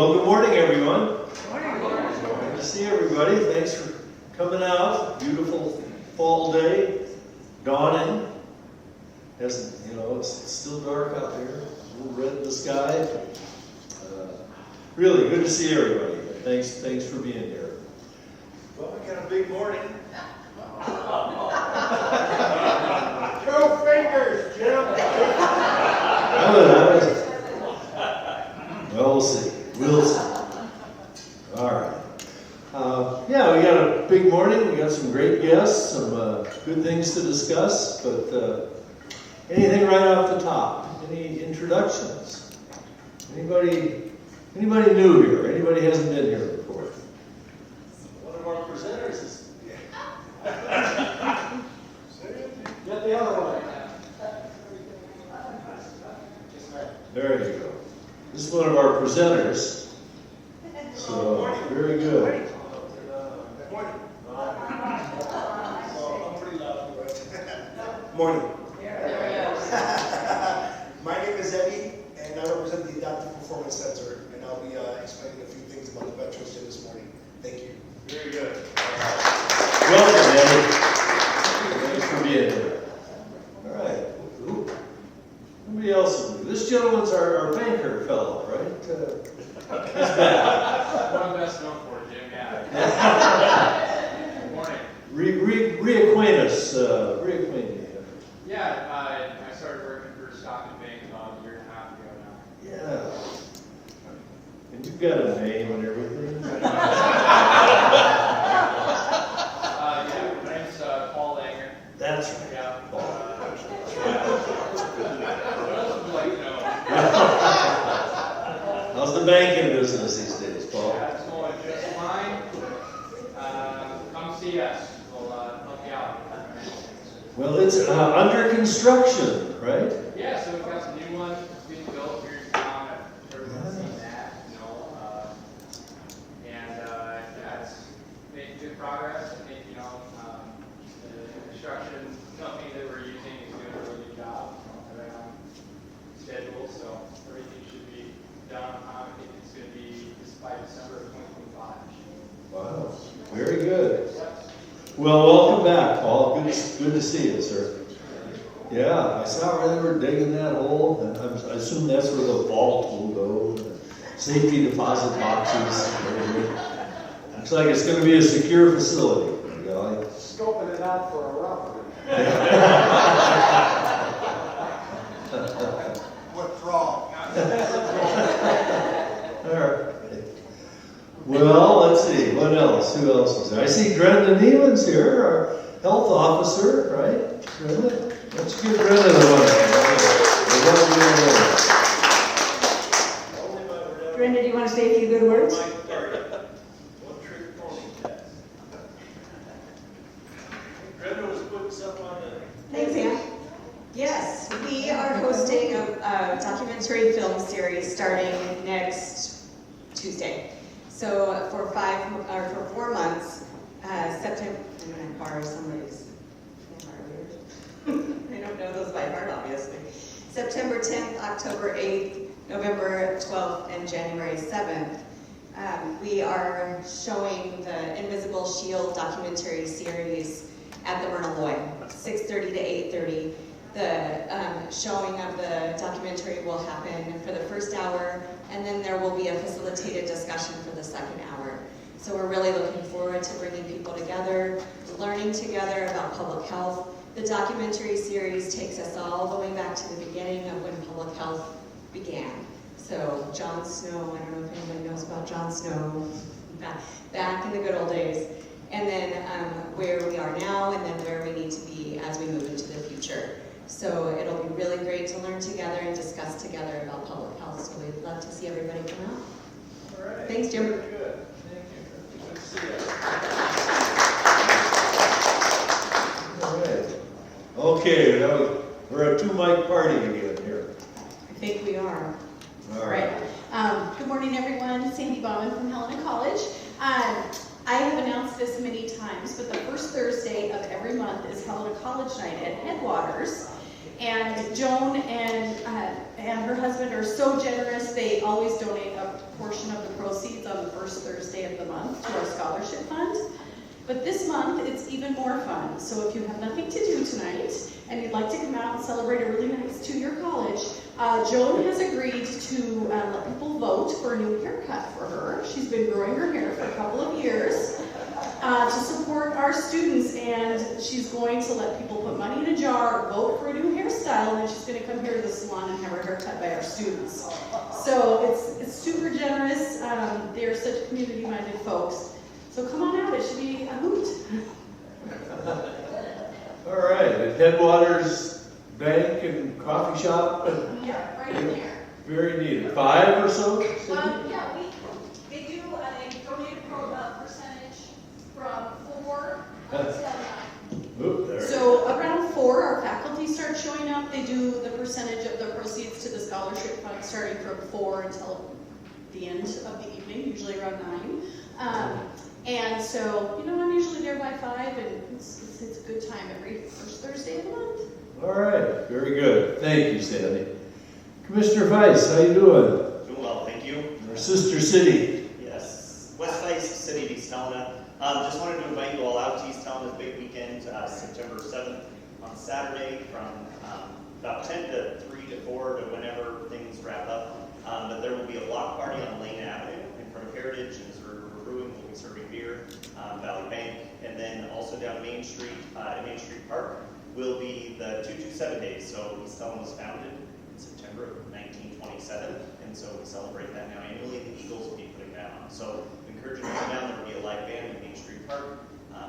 Well, good morning, everyone. Good to see everybody. Thanks for coming out. Beautiful fall day, dawning. Hasn't, you know, it's still dark out there. A little red in the sky. Really good to see everybody. Thanks for being here. Well, we got a big morning. Show fingers, Jim. Well, we'll see. We'll see. All right. Yeah, we got a big morning. We got some great guests, some good things to discuss. But anything right off the top? Any introductions? Anybody new here? Anybody hasn't been here before? One of our presenters is. Get the other one. There you go. This is one of our presenters. So, very good. Morning. I'm pretty loud. Morning. My name is Eddie, and I represent the Adaptive Performance Center, and I'll be explaining a few things about the Veterans Day this morning. Thank you. Very good. Welcome, Eddie. Thanks for being here. All right. Ooh. Somebody else. This gentleman's our banker fellow, right? He's back. What I'm best known for, Jim. Yeah. Good morning. Reacquaint us. Reacquaint you. Yeah, I started working for Stockton Bank about a year and a half ago now. Yeah. And you've got a name and everything. Yeah, my name's Paul Langer. That's right. Yeah. Paul. What else would you like to know? How's the banking business these days, Paul? Yeah, it's going just fine. Come see us. We'll help you out. Well, it's under construction, right? Yeah, so we've got some new ones being built here in town. Everyone's seen that, you know. Yeah, it's making good progress. I think, you know, the construction company that we're using is doing a really good job. Right on schedule, so everything should be done on time. I think it's going to be by December of 2025. Wow, very good. Well, welcome back, Paul. Good to see you, sir. Yeah, I saw where they were digging that hole, and I assume that's where the vault will go, the safety deposit boxes. Looks like it's going to be a secure facility. Scoping it out for a robbery. What's wrong? All right. Well, let's see. What else? Who else is there? I see Brenda Neiman's here, our health officer, right? Brenda? Let's give Brenda the one. Brenda, do you want to say a few good words? Brenda was putting stuff on the. Thanks, Ann. Yes, we are hosting a documentary film series starting next Tuesday. So for 4 months, September. I'm going to borrow somebody's. I don't know those by heart, obviously. September 10th, October 8th, November 12th, and January 7th. We are showing the Invisible Shield documentary series at the Myrna Loy, 6:30 to 8:30. The showing of the documentary will happen for the first hour, and then there will be a facilitated discussion for the second hour. So we're really looking forward to bringing people together, learning together about public health. The documentary series takes us all the way back to the beginning of when public health began. So John Snow, I don't know if anybody knows about John Snow, back in the good old days. And then where we are now, and then where we need to be as we move into the future. So it'll be really great to learn together and discuss together about public health. So we'd love to see everybody come out. All right. Thanks, Jim. Very good. Thank you. Good to see you. All right. Okay, now we're a two-mic party again here. I think we are. All right. Good morning, everyone. Sandy Bauman from Helena College. I have announced this many times, but the first Thursday of every month is Helena College Night at Headwaters. And Joan and her husband are so generous, they always donate a portion of the proceeds on the first Thursday of the month to our scholarship fund. But this month, it's even more fun. So if you have nothing to do tonight, and you'd like to come out and celebrate a really nice two-year college, Joan has agreed to let people vote for a new haircut for her. She's been growing her hair for a couple of years to support our students, and she's going to let people put money in a jar, vote for a new hairstyle, and then she's going to come here to the salon and have her hair cut by our students. So it's super generous. They're such community-minded folks. So come on out, it should be a hoot. All right, at Headwaters Bank and Coffee Shop. Yeah, right in there. Very neat. 5 or so? Yeah, they do, they donate a percentage from 4 until 9. Oop, there. So around 4, our faculty start showing up. They do the percentage of the proceeds to the scholarship fund starting from 4 until the end of the evening, usually around 9. And so, I'm usually there by 5, and it's a good time every first Thursday of the month. All right, very good. Thank you, Sandy. Commissioner Weiss, how you doing? Doing well, thank you. Our sister city. Yes, West Ice City of East Helena. Just wanted to invite you all out to East Helena's big weekend, September 7th on Saturday from about 10 to 3 to 4 to whenever things wrap up. But there will be a block party on Lane Avenue in front of Heritage, and we're brewing, we'll be serving beer, Valley Bank, and then also down Main Street, at Main Street Park, will be the 227 days. So East Helena was founded in September of 1927, and so we celebrate that now annually. The Eagles will be putting that on. So we encourage you to come down. There will be a live band at Main Street Park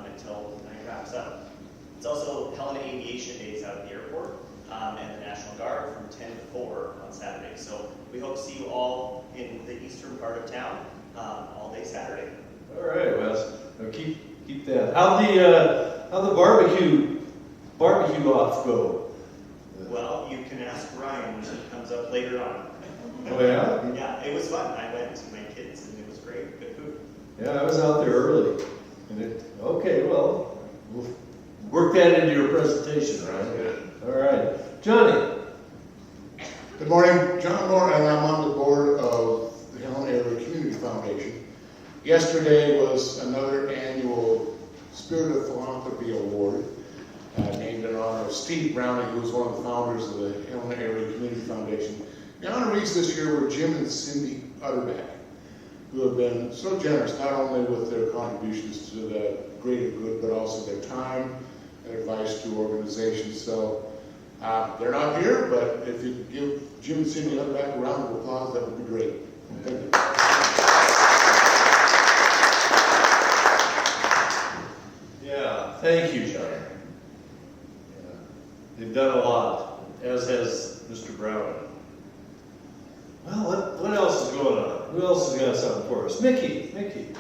until the night wraps up. It's also Helena Aviation Days out at the airport and the National Guard from 10 to 4 on Saturday. So we hope to see you all in the eastern part of town all day Saturday. All right, Wes. Now keep that. How'd the barbecue off go? Well, you can ask Ryan when he comes up later on. Oh yeah? Yeah, it was fun. I went with my kids and it was great. Good food. Yeah, I was out there early. Okay, well, we'll work that into your presentation, right? All right. Johnny. Good morning, John Moore, and I'm on the board of the Helena Area Community Foundation. Yesterday was another annual Spirit of Philanthropy Award, named in honor of Steve Browning, who was one of the founders of the Helena Area Community Foundation. The honorees this year were Jim and Cindy Utterback, who have been so generous, not only with their contributions to the greater good, but also their time and advice to organizations. So they're not here, but if you could give Jim and Cindy Utterback a round of applause, that would be great. Thank you. Yeah, thank you, Johnny. Yeah. They've done a lot, as has Mr. Brown. Well, what else is going on? Who else has got something for us? Mickey,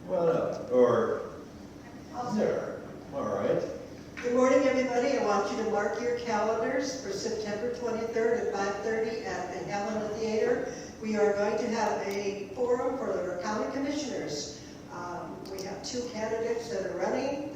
come on up. Or there. All right. Good morning, everybody. I want you to mark your calendars for September 23rd at 5:30 at the Helena Theater. We are going to have a forum for the county commissioners. We have 2 candidates that are running.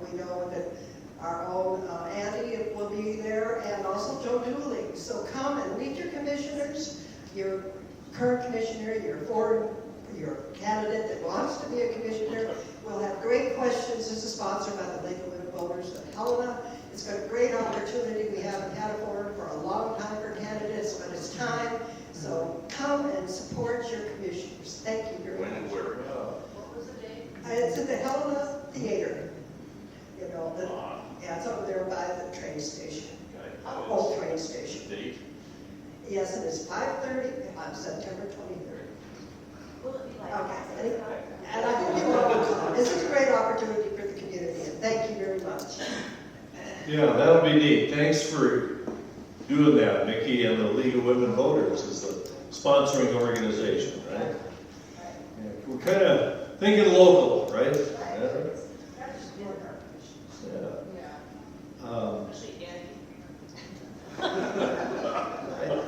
We know that our own Andy will be there, and also Joe Dooley. So come and meet your commissioners, your current commissioner, your candidate that wants to be a commissioner. We'll have great questions. This is sponsored by the League of Women Voters of Helena. It's got a great opportunity. We haven't had a forum for a long time for candidates, but it's time. So come and support your commissioners. Thank you very much. When and where? It's at the Helena Theater. Yeah, it's over there by the train station. Old train station. Date? Yes, and it's 5:30 on September 23rd. Will it be like Okay. And I hope you all will come. This is a great opportunity for the community, and thank you very much. Yeah, that'll be neat. Thanks for doing that, Mickey, and the League of Women Voters is the sponsoring organization, right? Yeah, we're kind of thinking local, right?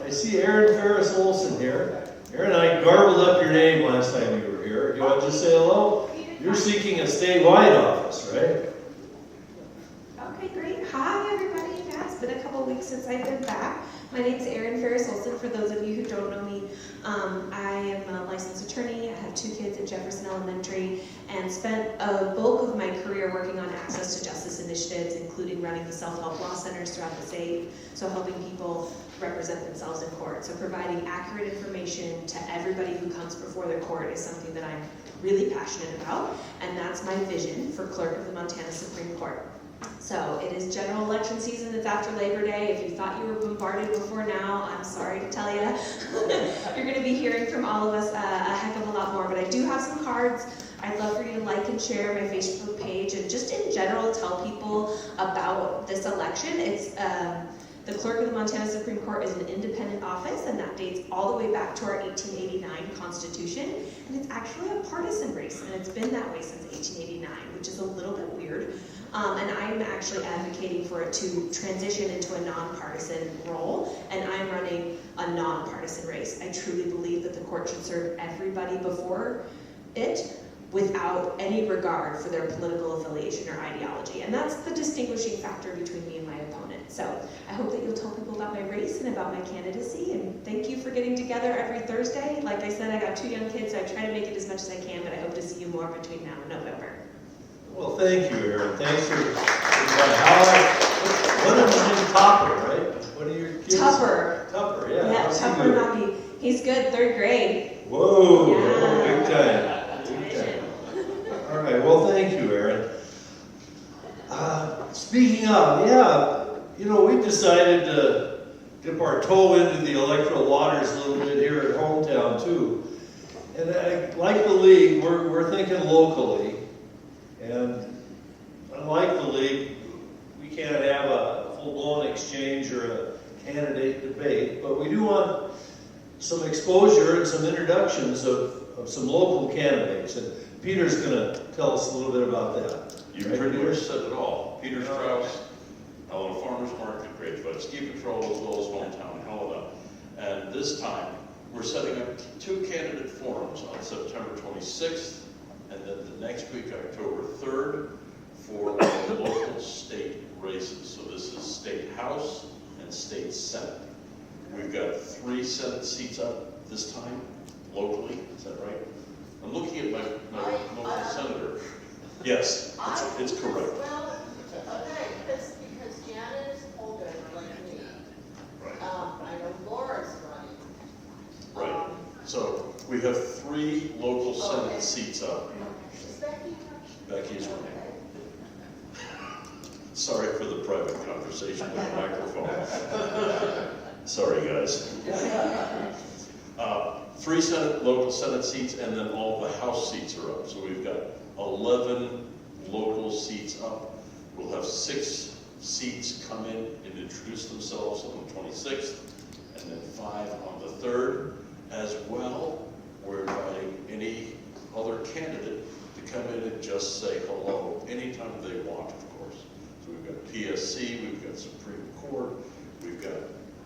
I see Aaron Ferris Olson here. Aaron, I garbled up your name last time you were here. Do you want to just say hello? You're seeking a statewide office, right? Okay, great. Hi, everybody. Yes, but been a couple weeks since I've been back. My name's Erin Ferris-Olson, for those of you who don't know me. I am a licensed attorney. I have 2 kids at Jefferson Elementary and spent a bulk of my career working on access to justice initiatives, including running the self-help law centers throughout the state, so helping people represent themselves in court. So providing accurate information to everybody who comes before their court is something that I'm really passionate about, and that's my vision for Clerk of the Montana Supreme Court. So it is general election season. It's after Labor Day. If you thought you were bombarded before now, I'm sorry to tell you. You're going to be hearing from all of us a heck of a lot more, but I do have some cards. I'd love for you to like and share my Facebook page, and just in general tell people about this election. It's the Clerk of the Montana Supreme Court is an independent office, and that dates all the way back to our 1889 Constitution, and it's actually a partisan race, and it's been that way since 1889, which is a little bit weird. And I'm actually advocating for it to transition into a nonpartisan role, and I'm running a nonpartisan race. I truly believe that the court should serve everybody before it, without any regard for their political affiliation or ideology. And that's the distinguishing factor between me and my opponent. So I hope that you'll tell people about my race and about my candidacy, and thank you for getting together every Thursday. Like I said, I got 2 young kids, so I try to make it as much as I can, but I hope to see you more between now and November. Well, thank you, Erin. Thanks for what is his name? Topper, right? What are your kids? Tupper. Tupper, yeah. Yeah, How's he Tupper doing? Nobby. He's good, 3rd grade. Whoa, Yeah. big time. Big time. All right, well, thank you, Erin. Speaking of, we decided to dip our toe into the electoral waters a little bit here at hometown, too. And like the league, we're thinking locally. And unlike the league, we can't have a full-blown exchange or a candidate debate, but we do want some exposure and some introductions of some local candidates. And Peter's going to tell us a little bit about that. You pretty much said it all. Peter Strauss, Helena Farmers Market, Great Bud Ski Patrol, as well as hometown Helena. And this time, we're setting up 2 candidate forums on September 26th, and then the next week, October 3rd, for the local state races. So this is State House and State Senate. We've got 3 Senate seats up this time, locally. Is that right? I'm looking at my local senator. Yes, it's correct. Well, okay, because Janet is older, like me. Right. I know Laura's running. Right. So we have 3 local Senate Okay. seats up. Is Becky? Becky's running. Sorry for the private conversation with the microphone. Sorry, guys. 3 local Senate seats, and then all the House seats are up. So we've got 11 local seats up. We'll have 6 seats come in and introduce themselves on the 26th, and then 5 on the 3rd. As well, we're inviting any other candidate to come in and just say hello anytime they want, of course. So we've got PSC, we've got Supreme Court, we've got,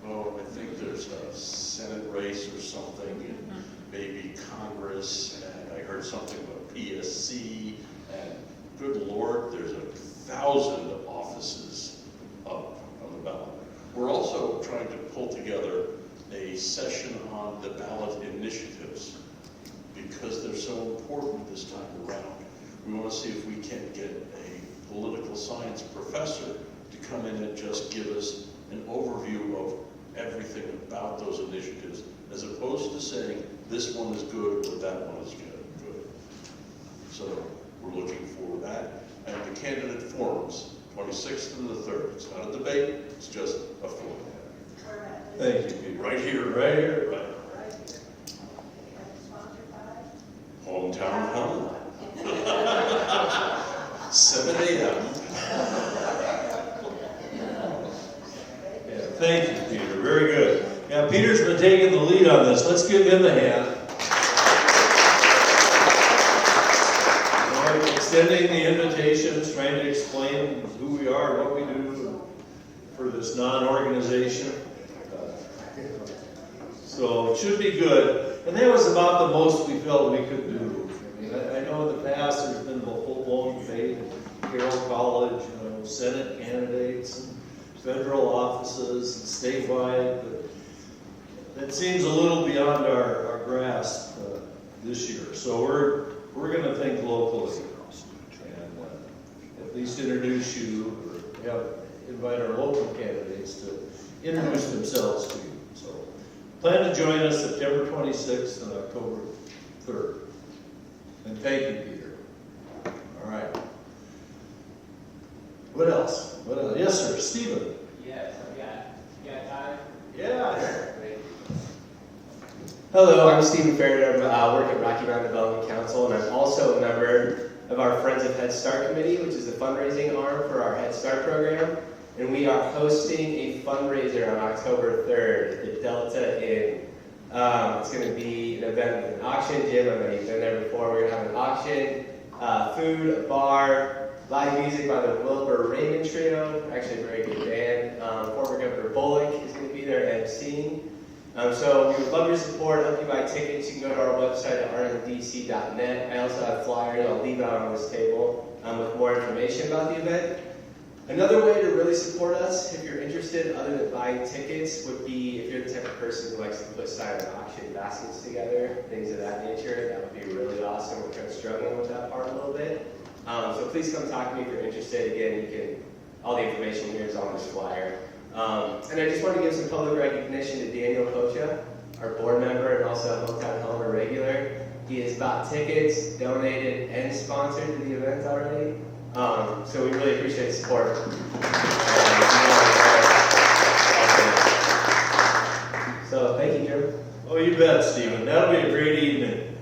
I think there's a Senate race or something, and maybe Congress, and I heard something about PSC, and good Lord, there's 1,000 offices up on the ballot. We're also trying to pull together a session on the ballot initiatives because they're so important this time around. We want to see if we can get a political science professor to come in and just give us an overview of everything about those initiatives, as opposed to saying this one is good or that one is good. So we're looking for that. And the candidate forums, 26th and the 3rd. It's not a debate, it's just a forum. Thank you, Peter. Right here. Right here. Right. Hometown Helena. 7 a.m. Yeah, thank you, Peter. Very good. Yeah, Peter's been taking the lead on this. Let's give him a hand. Extending the invitations, trying to explain who we are, what we do for this non-organization. So it should be good. And that was about the most we felt we could do. I mean, I know in the past there's been the full-blown debate at Carroll College, Senate candidates, and federal offices, statewide, but that seems a little beyond our grasp this year. So we're going to think locally and at least introduce you, or invite our local candidates to introduce themselves to you. So plan to join us September 26th and October 3rd. And thank you, Peter. All right. What else? What else? Yes, sir. Stephen. Yes, you got time? Yeah. Great. Hello, I'm Stephen Farragut. I work at Rocky Mountain Development Council, and I'm also a member of our Friends of Head Start Committee, which is the fundraising arm for our Head Start program. And we are hosting a fundraiser on October 3rd at the Delta Inn. It's going to be an event with an auction. Jim, I know you've been there before. We're going to have an auction, food, a bar, live music by the Wilbur Raymond Trio, actually a very good band. Former Governor Bullock is going to be there emceeing. So we would love your support. Help you buy tickets. You can go to our website at rmdc.net. I also have flyers I'll leave out on this table with more information about the event. Another way to really support us, if you're interested, other than buying tickets, would be if you're the type of person who likes to put silent auction baskets together, things of that nature. That would be really awesome. We're kind of struggling with that part a little bit. So please come talk to me if you're interested. Again, all the information here is on this flyer. And I just want to give some public recognition to Daniel Kocha, our board member and also a Hometown Helena regular. He has bought tickets, donated, and sponsored to the event already. So we really appreciate the support. So thank you, Jim. Oh, you bet, Stephen. That'll be a great evening.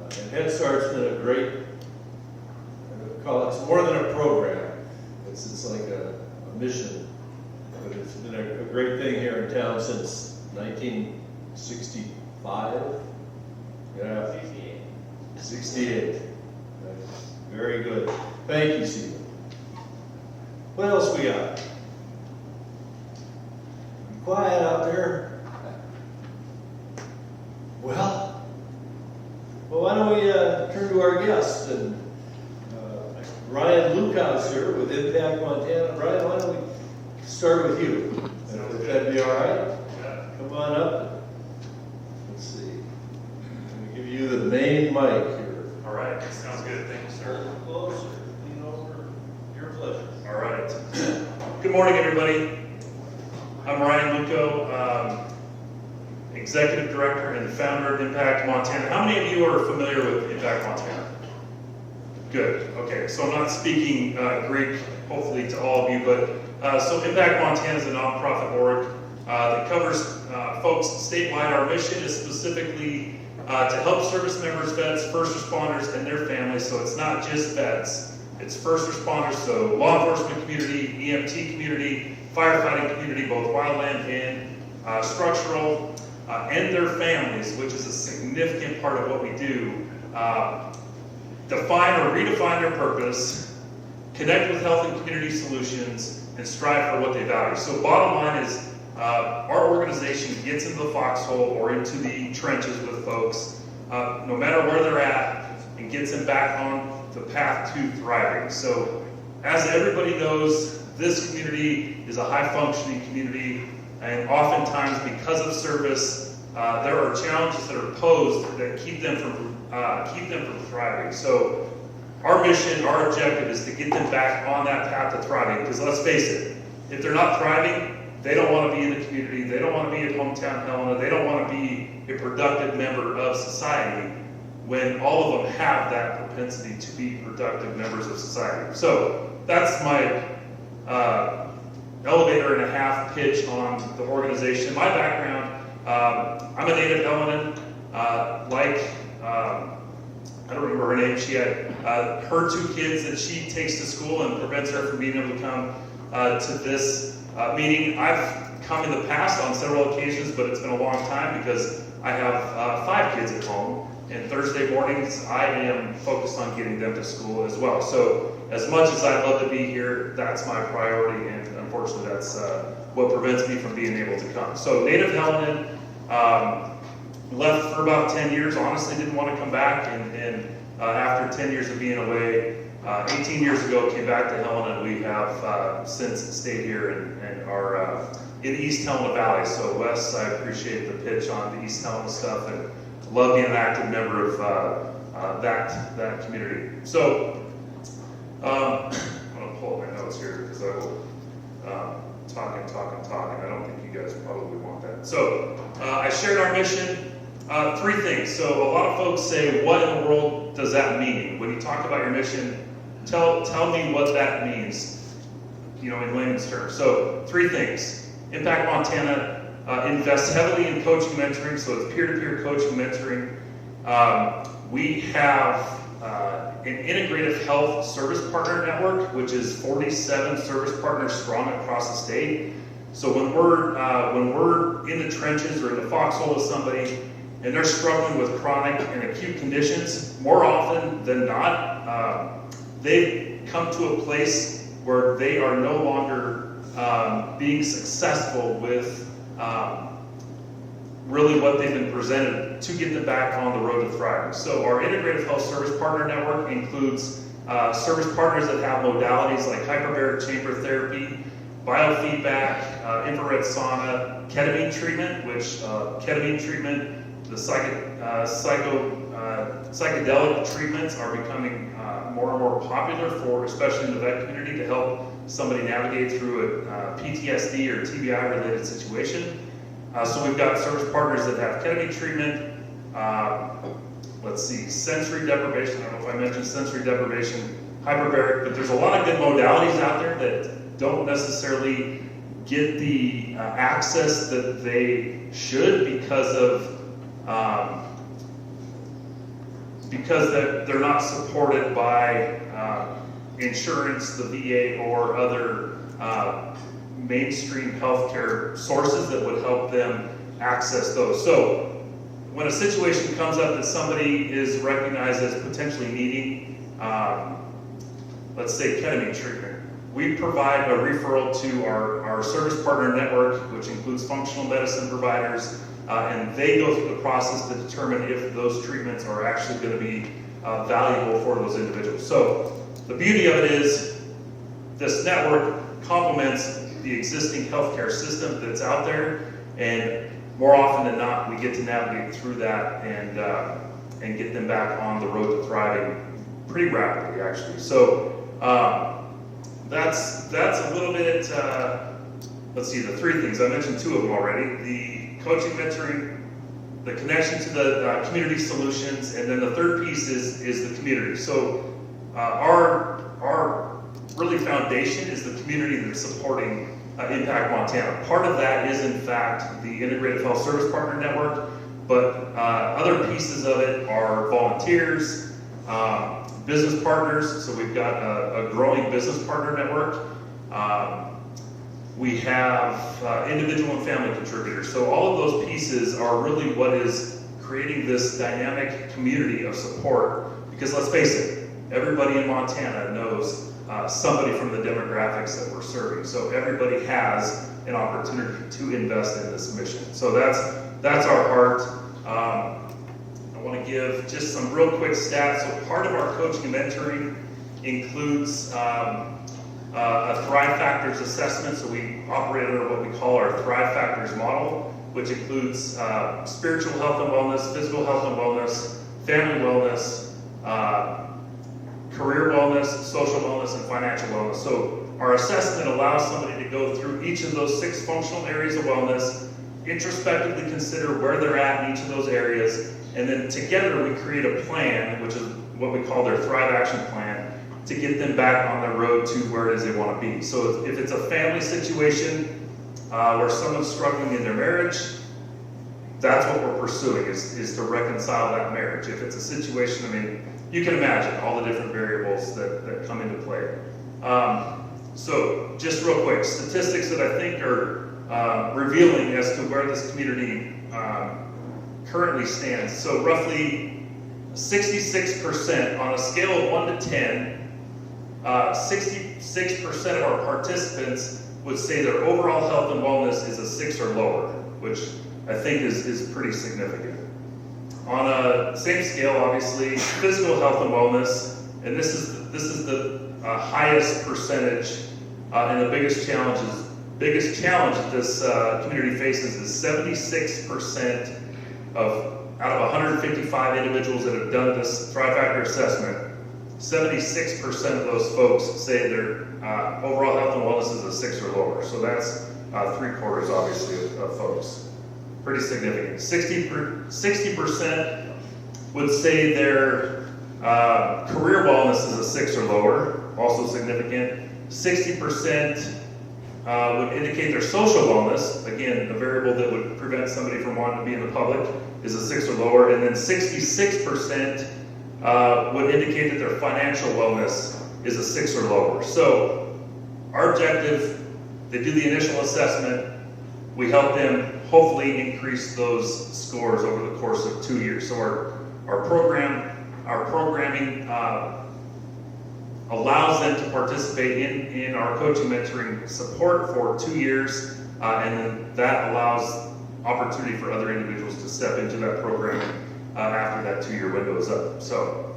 And Head Start's been a great, it's more than a program. It's like a mission. But it's been a great thing here in town since 1965. Yeah. 68. Very good. Thank you, Stephen. What else we got? Quiet out there. Well, why don't we turn to our guest? And Ryan Lukow's here with Impact Montana. Ryan, why don't we start with you? If that'd be all right? Yeah. Come on up. Let's see. I'm going to give you the main mic here. All right, sounds good. Thank you, A sir. little closer. Lean over. Your pleasure. All right. Good morning, everybody. I'm Ryan Luco, Executive Director and founder of Impact Montana. How many of you are familiar with Impact Montana? Good. Okay, so I'm not speaking Greek, hopefully, to all of you, but so Impact Montana is a nonprofit org that covers folks statewide. Our mission is specifically to help service members, vets, first responders, and their families. So it's not just vets, it's first responders, so law enforcement community, EMT community, firefighting community, both wildland and structural, and their families, which is a significant part of what we do. Define or redefine their purpose, connect with health and community solutions, and strive for what they value. So bottom line is, our organization gets into the foxhole or into the trenches with folks, no matter where they're at, and gets them back on the path to thriving. So as everybody knows, this community is a high-functioning community, and oftentimes because of service, there are challenges that are posed that keep them from thriving. So our mission, our objective is to get them back on that path to thriving, because let's face it, if they're not thriving, they don't want to be in the community, they don't want to be at Hometown Helena, they don't want to be a productive member of society, when all of them have that propensity to be productive members of society. So that's my elevator and a half pitch on the organization. My background, I'm a native Helenan, I don't remember her name. She had her 2 kids that she takes to school and prevents her from being able to come to this meeting. I've come in the past on several occasions, but it's been a long time because I have 5 kids at home, and Thursday mornings I am focused on getting them to school as well. So as much as I'd love to be here, that's my priority, and unfortunately that's what prevents me from being able to come. So native Helenan, left for about 10 years, honestly didn't want to come back, and after 10 years of being away, 18 years ago, came back to Helena, and we have since stayed here and are in East Helena Valley. So Wes, I appreciate the pitch on the East Helena stuff, and love being an active member of that community. So I'm going to pull up my notes here because I will talk and talk and talk, and I don't think you guys probably want that. So I shared our mission. 3 things. So a lot of folks say, what in the world does that mean? When you talk about your mission, tell me what that means, in layman's terms. So 3 things. Impact Montana invests heavily in coaching mentoring, so it's peer-to-peer coaching mentoring. We have an integrative health service partner network, which is 47 service partners strong across the state. So when we're in the trenches or in the foxhole with somebody, and they're struggling with chronic and acute conditions, more often than not, they've come to a place where they are no longer being successful with really what they've been presented to get them back on the road to thriving. So our Integrative Health Service Partner Network includes service partners that have modalities like hyperbaric chamber therapy, biofeedback, infrared sauna, ketamine treatment, which ketamine treatment, the psychedelic treatments are becoming more and more popular for, especially in the vet community, to help somebody navigate through a PTSD or TBI related situation. So we've got service partners that have ketamine treatment, sensory deprivation. I don't know if I mentioned sensory deprivation, hyperbaric, but there's a lot of good modalities out there that don't necessarily get the access that they should because they're not supported by insurance, the VA, or other mainstream healthcare sources that would help them access those. So when a situation comes up that somebody is recognized as potentially needing, let's say ketamine treatment, we provide a referral to our service partner network, which includes functional medicine providers, and they go through the process to determine if those treatments are actually going to be valuable for those individuals. So the beauty of it is this network complements the existing healthcare system that's out there, and more often than not, we get to navigate through that and get them back on the road to thriving pretty rapidly, actually. So that's a little bit. Let's see, the 3 things I mentioned, 2 of them already: the coaching, mentoring, the connection to the community solutions, and then the 3rd piece is the community. So our really foundation is the community that's supporting Impact Montana. Part of that is in fact the Integrative Health Service Partner Network, but other pieces of it are volunteers, business partners. So we've got a growing business partner network. We have individual and family contributors. So all of those pieces are really what is creating this dynamic community of support, because let's face it, everybody in Montana knows somebody from the demographics that we're serving. So everybody has an opportunity to invest in this mission. So that's our heart. I want to give just some real quick stats. So part of our coaching and mentoring includes a Thrive Factors assessment. So we operate under what we call our Thrive Factors model, which includes spiritual health and wellness, physical health and wellness, family wellness, career wellness, social wellness, and financial wellness. So our assessment allows somebody to go through each of those 6 functional areas of wellness, introspectively consider where they're at in each of those areas, and then together we create a plan, which is what we call their Thrive Action Plan, to get them back on the road to where it is they want to be. So if it's a family situation where someone's struggling in their marriage, that's what we're pursuing, is to reconcile that marriage. If it's a situation, I mean, you can imagine all the different variables that come into play. So just real quick, statistics that I think are revealing as to where this community currently stands. So roughly 66%, on a scale of 1 to 10, 66% of our participants would say their overall health and wellness is a 6 or lower, which I think is pretty significant. On a same scale, obviously, physical health and wellness, and this is this is the highest percentage, and the biggest challenge that this community faces is 76% out of 155 individuals that have done this Thrive Factor assessment, 76% of those folks say their overall health and wellness is a 6 or lower. So that's 3/4, obviously, of folks. Pretty significant. 60% would say their career wellness is a 6 or lower, also significant. 60% would indicate their social wellness, again, a variable that would prevent somebody from wanting to be in the public, is a 6 or lower. And then 66% would indicate that their financial wellness is a 6 or lower. So our objective, they do the initial assessment, we help them hopefully increase those scores over the course of 2 years. So our programming allows them to participate in our coaching mentoring support for 2 years, and then that allows opportunity for other individuals to step into that program after that 2-year window is up. So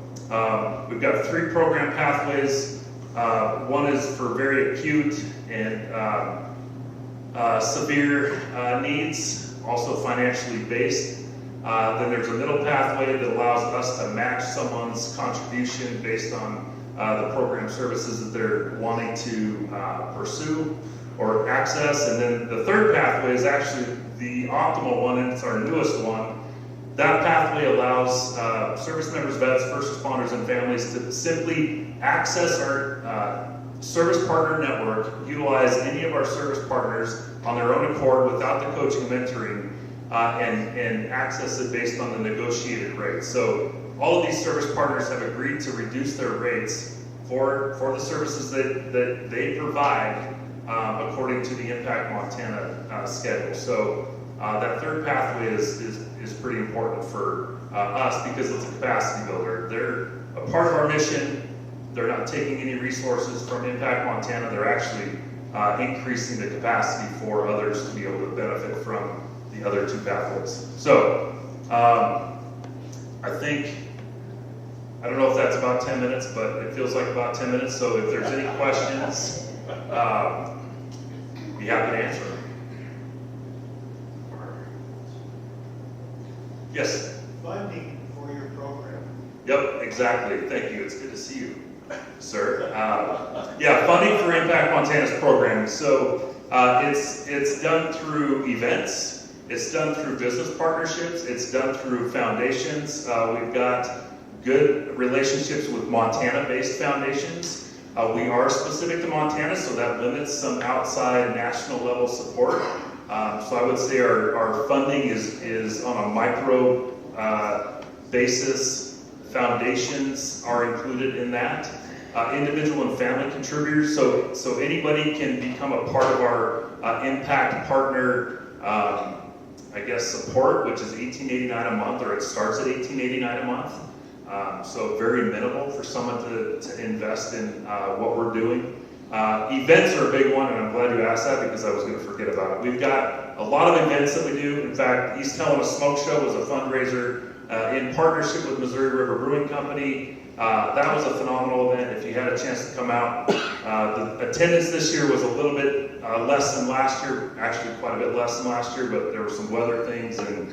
we've got 3 program pathways. One is for very acute and severe needs, also financially based. Then there's a middle pathway that allows us to match someone's contribution based on the program services that they're wanting to pursue or access. And then the third pathway is actually the optimal one, and it's our newest one. That pathway allows service members, vets, first responders, and families to simply access our service partner network, utilize any of our service partners on their own accord without the coaching and mentoring, and access it based on the negotiated rates. So all of these service partners have agreed to reduce their rates for the services that they provide according to the Impact Montana schedule. So that third pathway is pretty important for us because it's a capacity builder. They're a part of our mission. They're not taking any resources from Impact Montana. They're actually increasing the capacity for others to be able to benefit from the other 2 pathways. So I think, I don't know if that's about 10 minutes, but it feels like about 10 minutes. So if there's any questions, be happy to answer them. Yes? Funding for your program. Yep, exactly. Thank you. It's good to see you, sir. Yeah, funding for Impact Montana's programming. So it's done through events. It's done through business partnerships. It's done through foundations. We've got good relationships with Montana-based foundations. We are specific to Montana, so that limits some outside national level support. So I would say our funding is on a micro basis. Foundations are included in that. Individual and family contributors, so anybody can become a part of our impact partner support, which is $18.89 a month, or it starts at $18.89 a month. So very minimal for someone to invest in what we're doing. Events are a big one, and I'm glad you asked that because I was going to forget about it. We've got a lot of events that we do. In fact, East Helena Smoke Show was a fundraiser in partnership with Missouri River Brewing Company. That was a phenomenal event. If you had a chance to come out, the attendance this year was a little bit less than last year, actually quite a bit less than last year, but there were some weather things and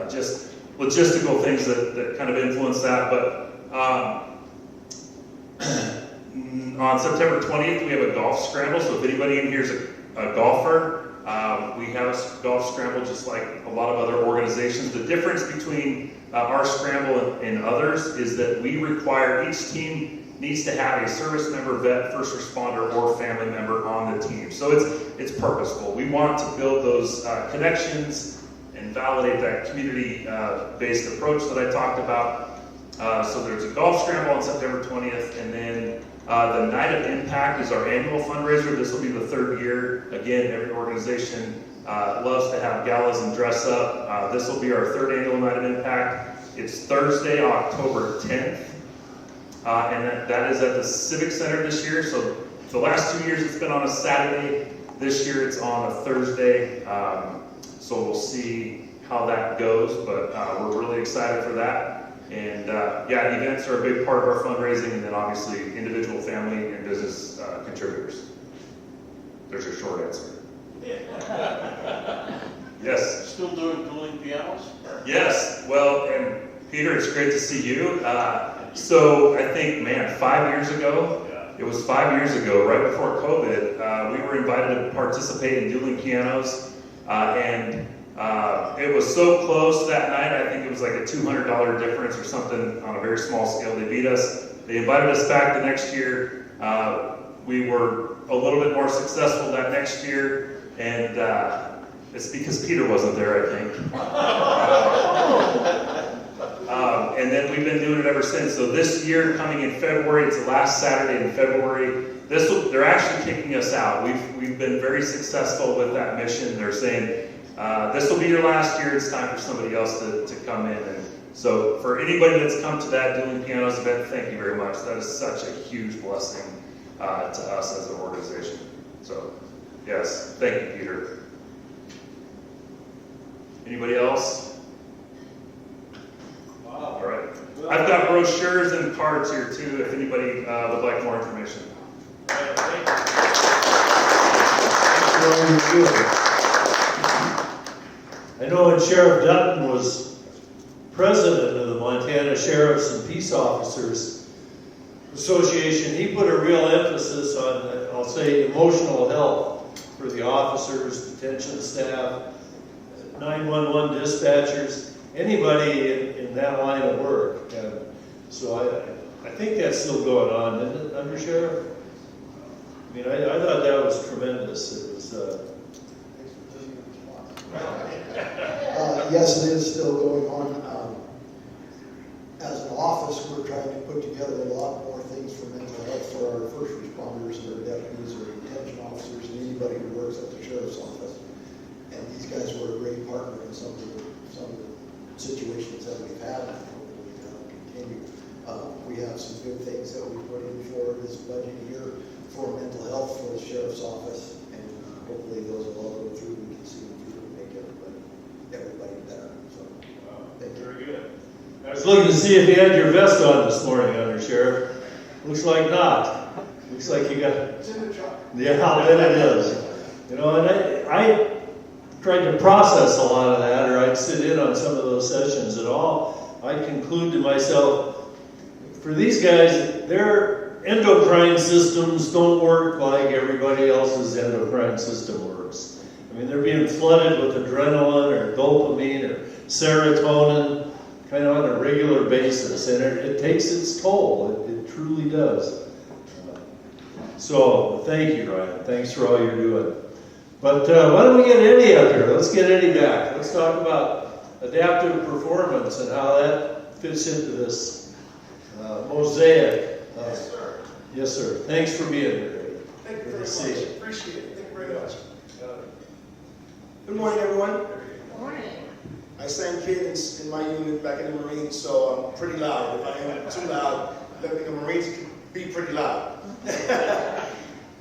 just logistical things that kind of influenced that. But on September 20th, we have a golf scramble, so if anybody in here is a golfer, we have a golf scramble just like a lot of other organizations. The difference between our scramble and others is that we require each team needs to have a service member, vet, first responder, or family member on the team. So it's purposeful. We want to build those connections and validate that community-based approach that I talked about. So there's a golf scramble on September 20th, and then the Night of Impact is our annual fundraiser. This will be the 3rd year. Again, every organization loves to have galas and dress up. This will be our 3rd annual Night of Impact. It's Thursday, October 10th, and that is at the Civic Center this year. So the last 2 years it's been on a Saturday. This year it's on a Thursday. So we'll see how that goes, but we're really excited for that. And yeah, events are a big part of our fundraising, and then obviously individual, family, and business contributors. There's your short answer. Yes. Still doing dueling pianos? Yes. Well, and Peter, it's great to see you. So I think, man, 5 years ago, it was 5 years ago, right before COVID, we were invited to participate in dueling pianos, and it was so close that night. I think it was like a $200 difference or something on a very small scale. They beat us. They invited us back the next year. We were a little bit more successful that next year, and it's because Peter wasn't there, I think. And then we've been doing it ever since. So this year, coming in February, it's the last Saturday in February. They're actually kicking us out. We've been very successful with that mission. They're saying, this will be your last year. It's time for somebody else to come in. And so for anybody that's come to that Dueling Pianos event, thank you very much. That is such a huge blessing to us as an organization. So yes, thank you, Peter. Anybody else? All right. I've got brochures and cards here too, if anybody would like more information. I know when Sheriff Dutton was president of the Montana Sheriffs and Peace Officers Association, he put a real emphasis on, I'll say, emotional health for the officers, detention staff, 911 dispatchers, anybody in that line of work. And so I think that's still going on, isn't it, Under Sheriff? I mean, I thought that was tremendous. It was. Yes, it is still going on. As an office, we're trying to put together a lot more things for mental health for our first responders, our deputies, our detention officers, and anybody who works at the sheriff's office. And these guys were a great partner in some of the situations that we've had, and hopefully continue. We have some good things that we put in for this budget year for mental health for the sheriff's office, and hopefully those will all go through. We can see them through and make everybody better. So, thank you. Very good. I was looking to see if you had your vest on this morning, Under Sheriff. Looks like not. Looks like you got. It's in the truck. Yeah, I'll bet it is. You know, and I tried to process a lot of that, or I'd sit in on some of those sessions at all. I'd conclude to myself, for these guys, their endocrine systems don't work like everybody else's endocrine system works. I mean, they're being flooded with adrenaline or dopamine or serotonin kind of on a regular basis, and it takes its toll. It truly does. So, thank you, Ryan. Thanks for all you're doing. But why don't we get Eddie up here? Let's get Eddie back. Let's talk about adaptive performance and how that fits into this mosaic. Yes, sir. Yes, sir. Thanks for being here, Eddie. Thank you Good very to much. see you. Appreciate it. Thank you very much. Good morning, everyone. Good morning. I sang kids in my unit back in the Marines, so I'm pretty loud. If I am too loud, the Marines can be pretty loud.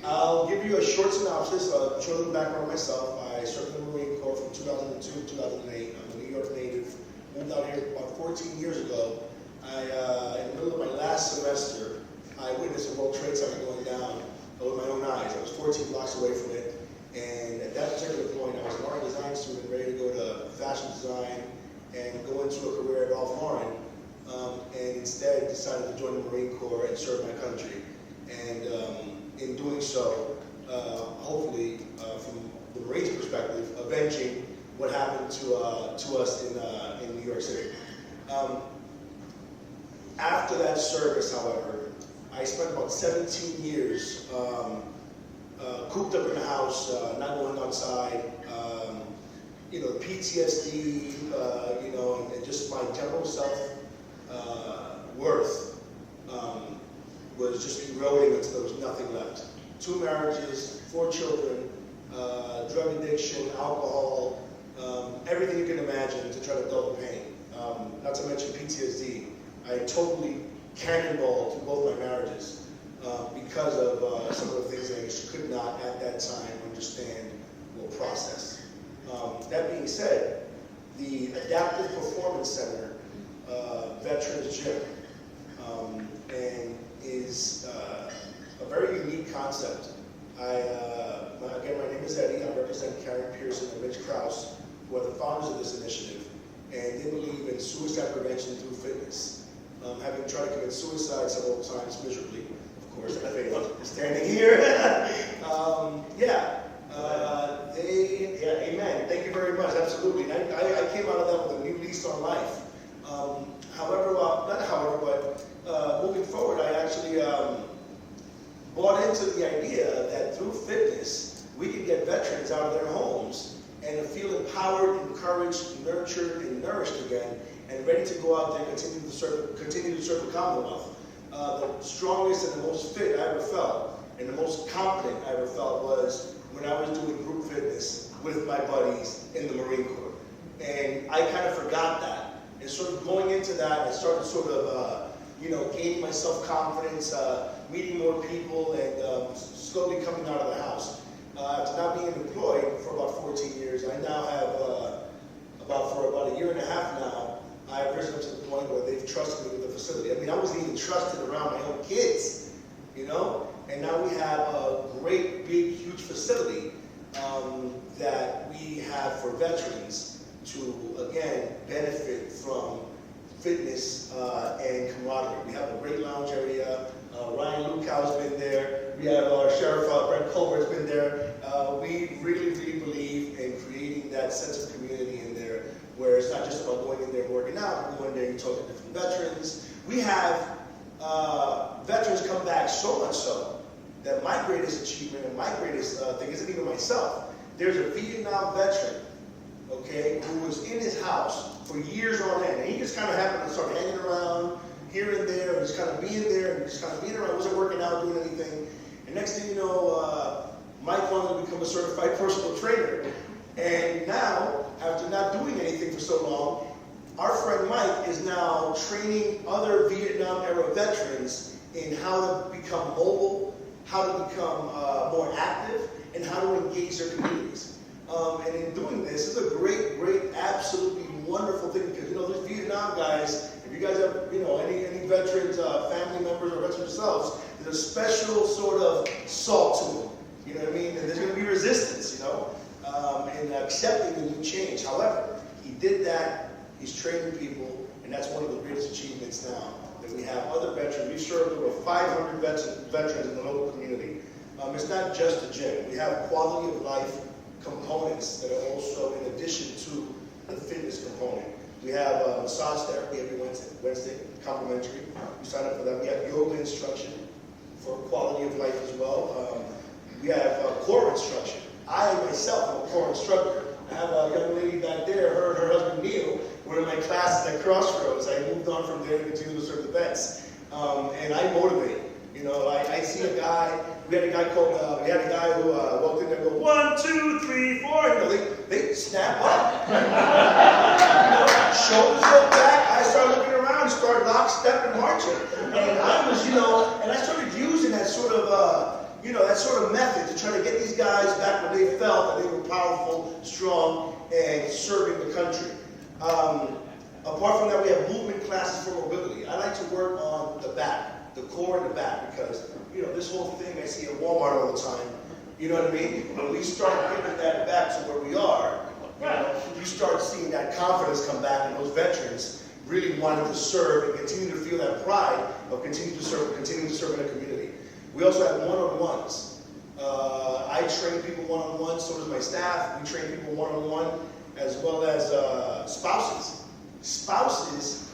I'll give you a short synopsis, a short little background on myself. I served in the Marine Corps from 2002 to 2008. I'm a New York native. Moved out here about 14 years ago. In the middle of my last semester, I witnessed a World Trade Center going down with my own eyes. I was 14 blocks away from it. And at that particular point, I was an art design student ready to go to fashion design and go into a career at Ralph Lauren. And instead decided to join the Marine Corps and serve my country. And in doing so, hopefully, from the Marines' perspective, avenging what happened to us in New York City. After that service, however, I spent about 17 years cooped up in the house, not going outside. You know, PTSD, you know, and just my general self-worth was just eroding until there was nothing left. 2 marriages, 4 children, drug addiction, alcohol, everything you can imagine to try to dull the pain. Not to mention PTSD. I totally cannonballed through both my marriages because of some of the things I just could not at that time understand or process. That being said, the Adaptive Performance Center veterans gym, and is a very unique concept. Again, my name is Eddie. I represent Karen Pearson and Rich Krause, who are the founders of this initiative, and they believe in suicide prevention through fitness. Having tried to commit suicide several times miserably, of course, and I failed standing here. Amen. Thank you very much. Absolutely. And I came out of that with a new lease on life. Moving forward, I actually bought into the idea that through fitness, we can get veterans out of their homes and feel empowered, encouraged, nurtured, and nourished again, and ready to go out there and continue to serve the Commonwealth. The strongest and the most fit I ever felt, and the most confident I ever felt, was when I was doing group fitness with my buddies in the Marine Corps. And I kind of forgot that. And sort of going into that, I started sort of, gaining my self-confidence, meeting more people, and slowly coming out of the house. After not being employed for about 14 years, I now have, for about a year and a half now, I've risen up to the point where they've trusted me with the facility. I mean, I wasn't even trusted around my own kids, And now we have a great, big, huge facility that we have for veterans to, again, benefit from fitness and camaraderie. We have a great lounge area. Ryan Lukow's been there. We have our Sheriff Brent Culver's been there. We really, really believe in creating that sense of community in there, where it's not just about going in there and working out. We go in there and talk to different veterans. We have veterans come back so much so that my greatest achievement and my greatest thing isn't even myself. There's a Vietnam veteran, okay, who was in his house for years on end, and he just kind of happened to start hanging around here and there, and just kind of being there, and just kind of being around, wasn't working out, doing anything. And next thing you know, Mike wanted to become a certified personal trainer. And now, after not doing anything for so long, our friend Mike is now training other Vietnam-era veterans in how to become mobile, how to become more active, and how to engage their communities. And in doing this, it's a great, great, absolutely wonderful thing, because, those Vietnam guys, if you guys have, any veterans, family members, or veterans yourselves, there's a special sort of salt to them, you know what I mean? And there's going to be resistance, in accepting the new change. However, he did that, he's training people, and that's one of the greatest achievements now, that we have other veterans. We've served over 500 veterans in the local community. It's not just a gym. We have quality of life components that are also in addition to the fitness component. We have massage therapy every Wednesday, complimentary. We sign up for that. We have yoga instruction for quality of life as well. We have core instruction. I myself am a core instructor. I have a young lady back there, her and her husband Neil, were in my classes at Crossroads. I moved on from there to continue to serve the vets. And I motivate. I see a guy, we had a guy who walked in there and go, 1, 2, 3, 4. They snap up. Shoulders go back. I started looking around and started lockstep and marching. And I was, and I started using that sort of, that sort of method to try to get these guys back where they felt that they were powerful, strong, and serving the country. Apart from that, we have movement classes for mobility. I like to work on the back, the core and the back, because, this whole thing I see at Walmart all the time, you know what I mean? When we start getting that back to where we are, you start seeing that confidence come back, and those veterans really wanting to serve and continue to feel that pride of continuing to serve in a community. We also have one-on-ones. I train people one-on-one, so does my staff. We train people one-on-one, as well as spouses. Spouses,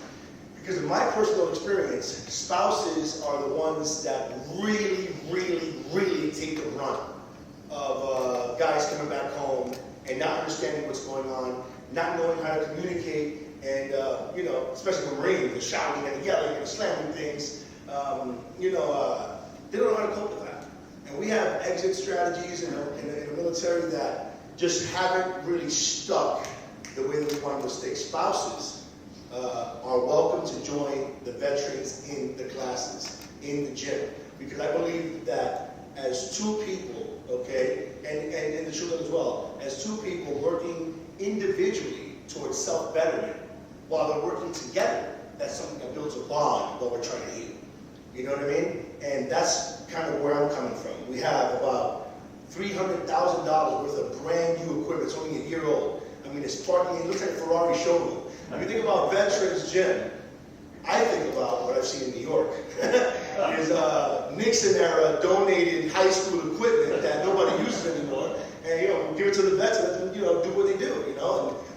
because in my personal experience, spouses are the ones that really, really, really take the brunt of guys coming back home and not understanding what's going on, not knowing how to communicate, and especially the Marines, the shouting and the yelling and the slamming things, they don't know how to cope with that. And we have exit strategies in the military that just haven't really stuck the way that we want them to stay. Spouses are welcome to join the veterans in the classes, in the gym, because I believe that as two people, okay, and the children as well, as two people working individually towards self-betterment, while they're working together that's something that builds a bond what we're trying to do. You know what I mean? And that's kind of where I'm coming from. We have about $300,000 worth of brand new equipment. It's only a year old. I mean, it's parking, it looks like a Ferrari showroom. If you think about Veterans Gym, I think about what I've seen in New York. Is Nixon era donated high school equipment that nobody uses anymore, and we give it to the vets and let them, do what they do, and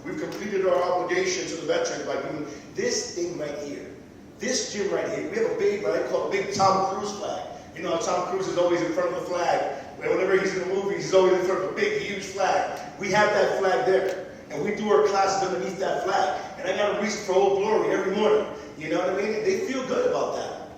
we've completed our obligation to the veterans by doing this thing right here, this gym right here. We have a big, what I call a big Tom Cruise flag. Tom Cruise is always in front of the flag. Whenever he's in the movies, he's always in front of a big, huge flag. We have that flag there, and we do our classes underneath that flag. And I got to reach for Old Glory every morning. You know what I mean? And they feel good about that.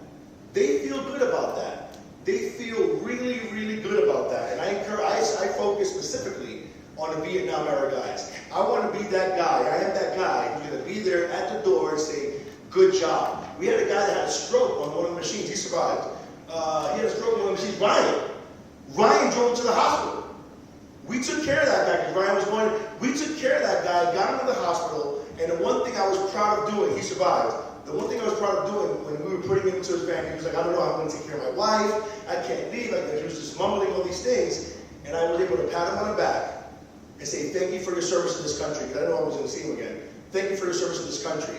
They feel good about that. They feel really, really good about that. And I focus specifically on the Vietnam era guys. I want to be that guy. I am that guy who's going to be there at the door and say, good job. We had a guy that had a stroke on one of the machines. He survived. He had a stroke on one of the machines. Ryan drove him to the hospital. We took care of that guy because Ryan was going. We took care of that guy, got him to the hospital, and the one thing I was proud of doing, he survived. The one thing I was proud of doing when we were putting him into his van, he was like, I don't know, I'm going to take care of my wife, I can't leave. He was just mumbling all these things, and I was able to pat him on the back and say, thank you for your service to this country, because I didn't know I was going to see him again. Thank you for your service to this country.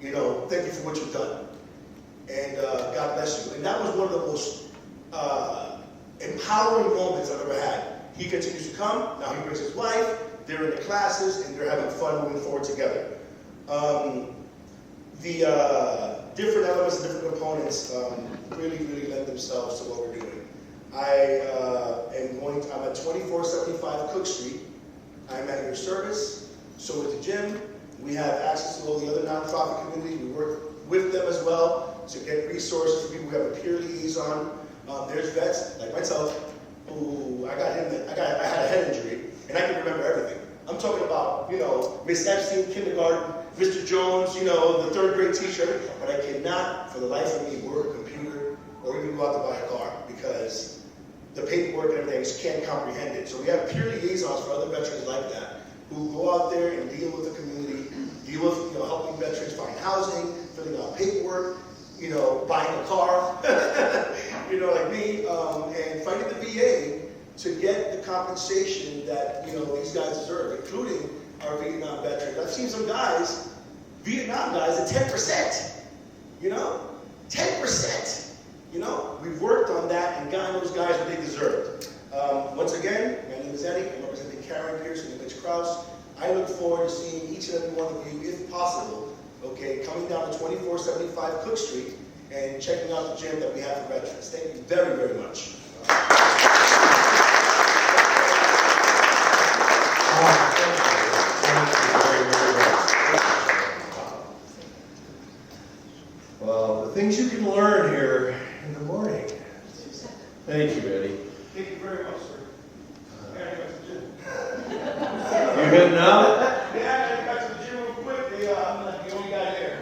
Thank you for what you've done. And God bless you. And that was one of the most empowering moments I've ever had. He continues to come, now he brings his wife, they're in the classes, and they're having fun moving forward together. The different elements and different components really, really lend themselves to what we're doing. I'm at 2475 Cook Street. I'm at your service, so is the gym. We have access to all the other nonprofit communities. We work with them as well to get resources for people. We have a peer liaison. There's vets, like myself, who I had a head injury, and I can remember everything. I'm talking about, Miss Epstein, kindergarten, Mr. Jones, the third grade t-shirt, but I cannot, for the life of me, work a computer or even go out to buy a car because the paperwork and everything, I just can't comprehend it. So we have peer liaisons for other veterans like that who go out there and deal with the community, deal with, helping veterans find housing, filling out paperwork, buying a car, like me, and fighting the VA to get the compensation that, these guys deserve, including our Vietnam veterans. I've seen some guys, Vietnam guys, at 10%, 10%, We've worked on that and gotten those guys what they deserved. Once again, my name is Eddie. I'm representing Karen Pearson and Mitch Krause. I look forward to seeing each and every one of you, if possible, coming down to 2475 Cook Street and checking out the gym that we have for veterans. Thank you very, very much. Well, the things you can learn here in the morning. Thank you, Eddie. Thank you very much, sir. You heading out? Yeah, I got to the gym real quick. I'm like the only guy there.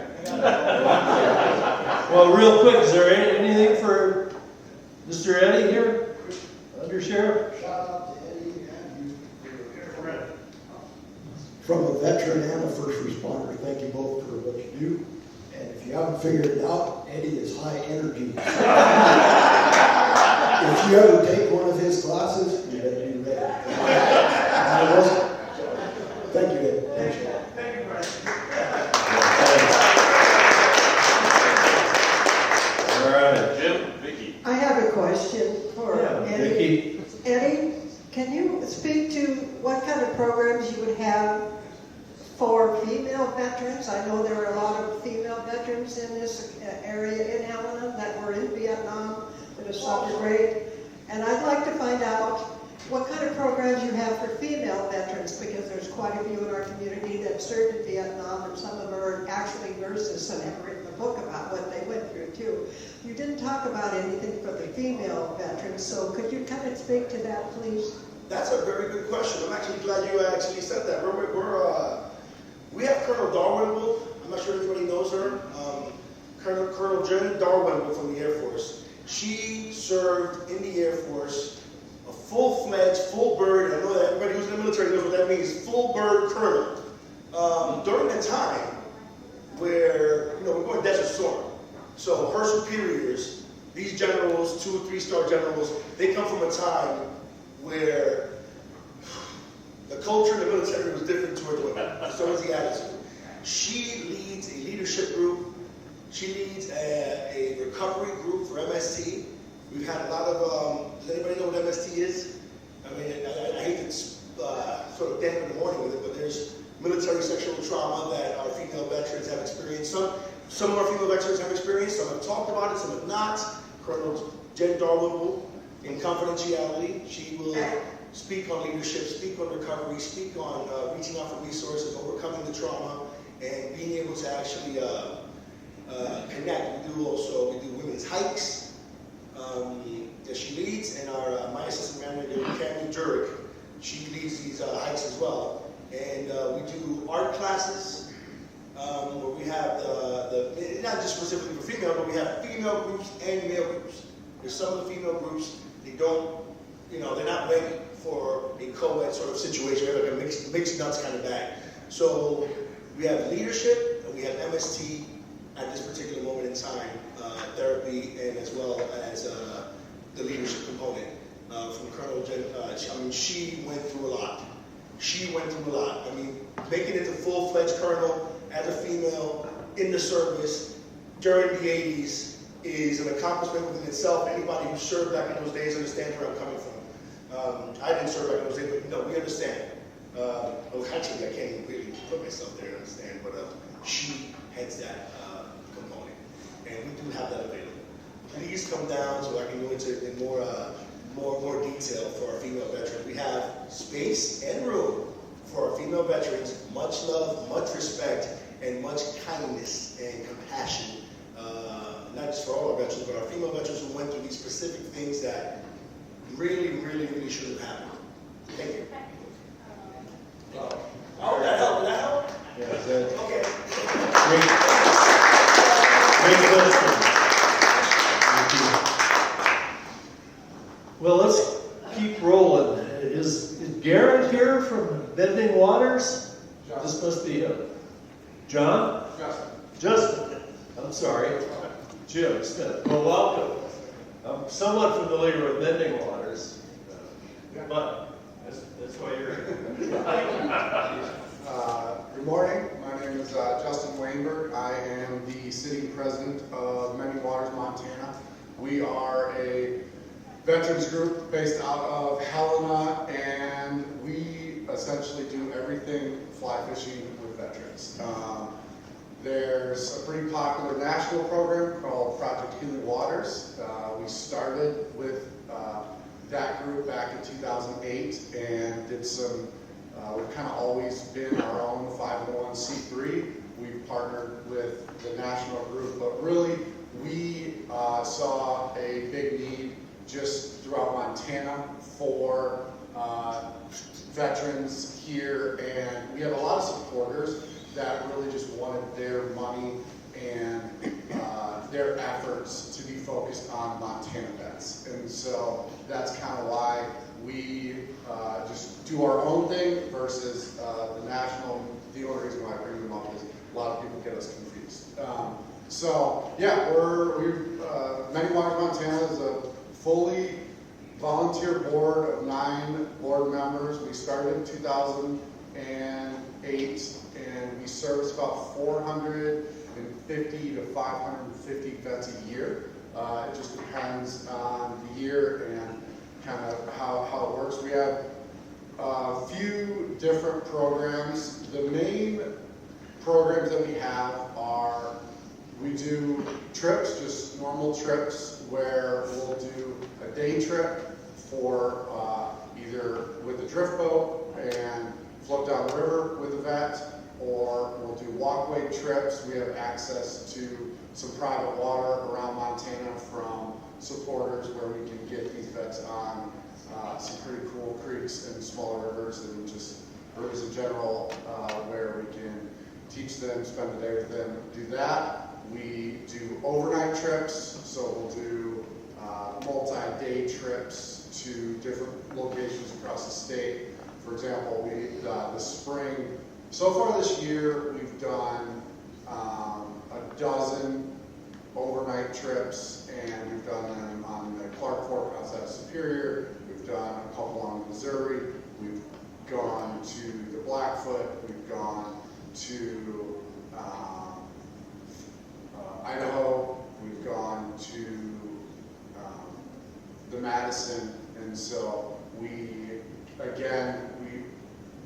Well, real quick, is there anything for Mr. Eddie here? Under Sheriff? Shout out to Eddie and you. From a veteran and a first responder, thank you both for what you do. And if you haven't figured it out, Eddie is high energy. If you ever take one of his classes, you better be ready. I wasn't. Thank you, Eddie. Appreciate it. Thank you, Brian. All right. Jim, Vicki. I have a question for Eddie. Vicki. Eddie, can you speak to what kind of programs you would have for female veterans? I know there are a lot of female veterans in this area in Helena that were in Vietnam that have suffered great. And I'd like to find out what kind of programs you have for female veterans, because there's quite a few in our community that served in Vietnam, and some of them are actually nurses and have written a book about what they went through too. You didn't talk about anything for the female veterans, so could you kind of speak to that, please? That's a very good question. I'm actually glad you actually said that. We have Colonel Darwin. I'm not sure if everybody knows her. Colonel Jen Darwin from the Air Force. She served in the Air Force, a full-fledged, full bird. I know that everybody who's in the military knows what that means. Full bird colonel. During the time where, we're going Desert Storm. So her superiors, these generals, 2 or 3-star generals, they come from a time where the culture in the military was different towards women. So was the attitude. She leads a leadership group. She leads a recovery group for MST. We've had a lot of, does anybody know what MST is? I mean, I hate to sort of dampen the morning with it, but there's military sexual trauma that our female veterans have experienced. Some of our female veterans have experienced, some have talked about it, some have not. Colonel Jen Darwin, in confidentiality, she will speak on leadership, speak on recovery, speak on reaching out for resources, overcoming the trauma, and being able to actually connect. We do women's hikes that she leads, and my assistant manager, Cammy Jurek, she leads these hikes as well. And we do art classes where we have not just specifically for female, but we have female groups and male groups. There's some of the female groups, they don't, they're not ready for a co-ed sort of situation. They're like a mixed nuts kind of bag. So we have leadership and we have MST at this particular moment in time, therapy, and as well as the leadership component from Colonel Jen. She went through a lot. I mean, making it to full-fledged colonel as a female in the service during the 80s is an accomplishment within itself. Anybody who served back in those days understands where I'm coming from. I didn't serve back in those days, but no, we understand. Actually, I can't even really put myself there and understand, but she heads that component, and we do have that available. Please come down so I can go into in more detail for our female veterans. We have space and room for our female veterans. Much love, much respect, and much kindness and compassion. Not just for all our veterans, but our female veterans who went through these specific things that really shouldn't have happened. Thank you. Oh, that helped. Did that help? Yeah, that, Okay. Great question. Well, let's keep rolling. Is Garrett here from Bending Waters? Justin. This must be him. John? Justin. I'm sorry. Jim Smith. Well, welcome. I'm somewhat familiar with Bending Waters, but that's why you're here. Good morning. My name is Justin Weinberg. I am the city president of Bending Waters, Montana. We are a veterans group based out of Helena, and we essentially do everything fly fishing with veterans. There's a pretty popular national program called Project Healing Waters. We started with that group back in 2008 and did some, we've kind of always been our own 501c3. We've partnered with the national group, but really we saw a big need just throughout Montana for veterans here, and we have a lot of supporters that really just wanted their money and their efforts to be focused on Montana vets. And so that's kind of why we just do our own thing versus the national. The only reason why I bring them up is a lot of people get us confused. So yeah, Bending Waters, Montana is a fully volunteer board of 9 board members. We started in 2008, and we service about 450 to 550 vets a year. It just depends on the year and kind of how it works. We have a few different programs. The main programs that we have are, we do trips, just normal trips, where we'll do a day trip for either with a drift boat and float down the river with a vet, or we'll do walkway trips. We have access to some private water around Montana from supporters where we can get these vets on some pretty cool creeks and smaller rivers, and just rivers in general where we can teach them, spend the day with them, do that. We do overnight trips, so we'll do multi-day trips to different locations across the state. For example, this spring, so far this year, we've done dozen overnight trips, and we've done them on the Clark Fork outside of Superior. We've done a couple on Missouri. We've gone to the Blackfoot. We've gone to Idaho. We've gone to the Madison, and so we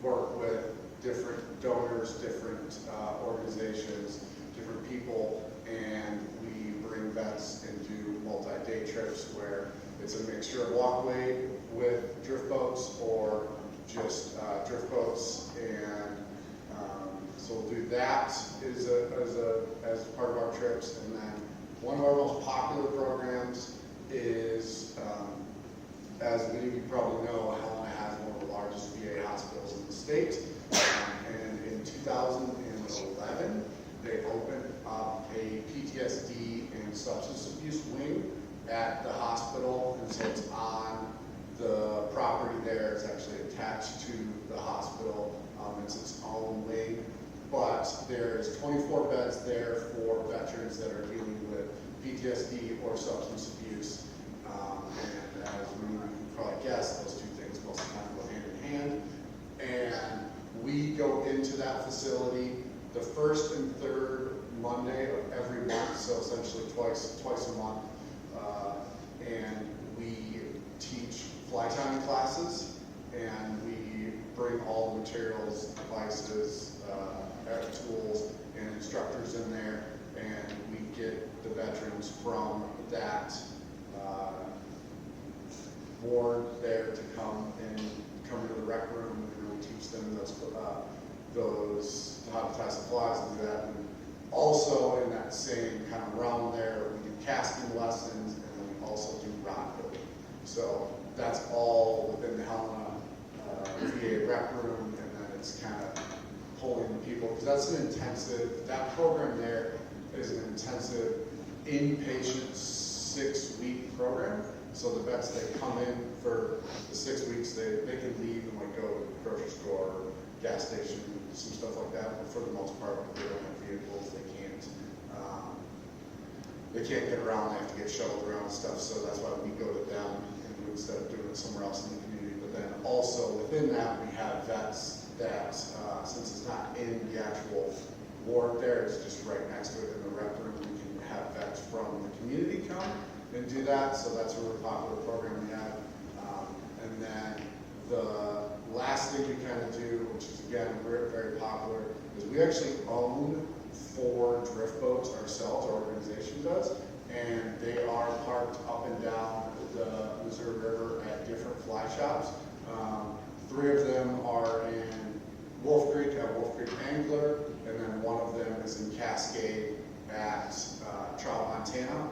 work with different donors, different organizations, different people, and we bring vets and do multi-day trips where it's a mixture of walkway with drift boats or just drift boats, and so we'll do that as part of our trips. And then one of our most popular programs is, as many of you probably know, Helena has one of the largest VA hospitals in the state, and in 2011 they opened up a PTSD and substance abuse wing at the hospital, and so it's on the property there. It's actually attached to the hospital. It's its own wing, but there's 24 beds there for veterans that are dealing with PTSD or substance abuse. And as you can probably guess, those two things most of the time go hand in hand. And we go into that facility the first and third Monday of every month, so essentially twice a month. And we teach fly tying classes, and we bring all the materials, devices, tools, and instructors in there, and we get the veterans from that board there to come into the rec room, and really teach them those how to tie supplies and do that. And also in that same kind of realm there, we do casting lessons, and then we also do rock building. So that's all within the Helena VA rec room, and then it's kind of pulling people, because that's an intensive, that program there is an intensive inpatient 6-week program. So the vets, they come in for the 6 weeks, they can leave and like go to the grocery store, gas station, some stuff like that, but for the most part, if they don't have vehicles, they can't get around, they have to get shuttled around and stuff, so that's why we go to them instead of doing it somewhere else in the community. But then also within that, we have vets that, since it's not in the actual ward there, it's just right next to it in the rec room, we can have vets from the community come and do that, so that's a really popular program we have. And then the last thing we kind of do, which is again very, very popular, is we actually own 4 drift boats ourselves, our organization does, and they are parked up and down the Missouri River at different fly shops. 3 of them are in Wolf Creek at Wolf Creek Angler, and then one of them is in Cascade at Trout, Montana.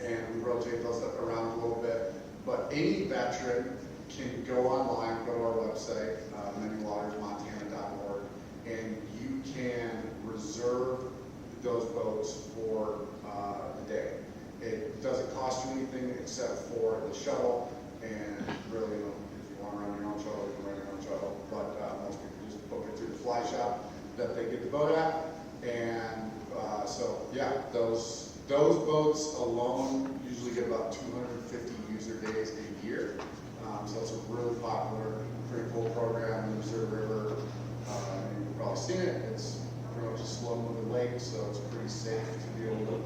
And we rotate those around a little bit. But any veteran can go online, go to our website, manywatersmontana.org, and you can reserve those boats for the day. It doesn't cost you anything except for the shuttle, and really, if you want to run your own shuttle, you can run your own shuttle, but most people just book it through the fly shop that they get the boat at. And so, yeah, those boats alone usually get about 250 user days a year. So it's a really popular, pretty cool program in the Missouri River. You've probably seen it. It's pretty much a slow-moving lake, so it's pretty safe to be able to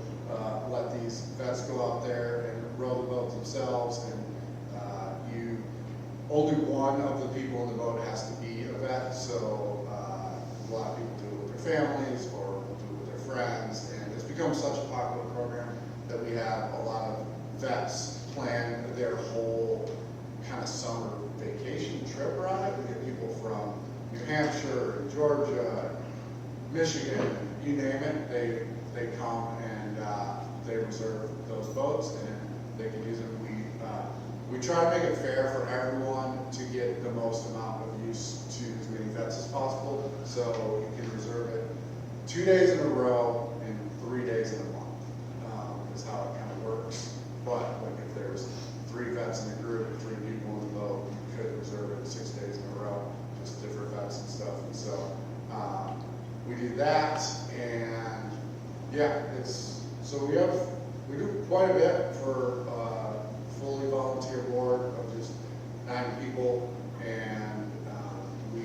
let these vets go out there and row the boat themselves. And only one of the people in the boat has to be a vet, so a lot of people do it with their families or do it with their friends, and it's become such a popular program that we have a lot of vets plan their whole kind of summer vacation trip around it. We get people from New Hampshire, Georgia, Michigan, you name it, they come and they reserve those boats and they can use them. We try to make it fair for everyone to get the most amount of use to as many vets as possible. So you can reserve it 2 days in a row and 3 days in a month, is how it kind of works. But like if there's 3 vets in a group, 3 people in the boat, you could reserve it 6 days in a row, just different vets and stuff. And so we do that, and Yeah, so we do quite a bit for fully volunteer board of just 9 people, and we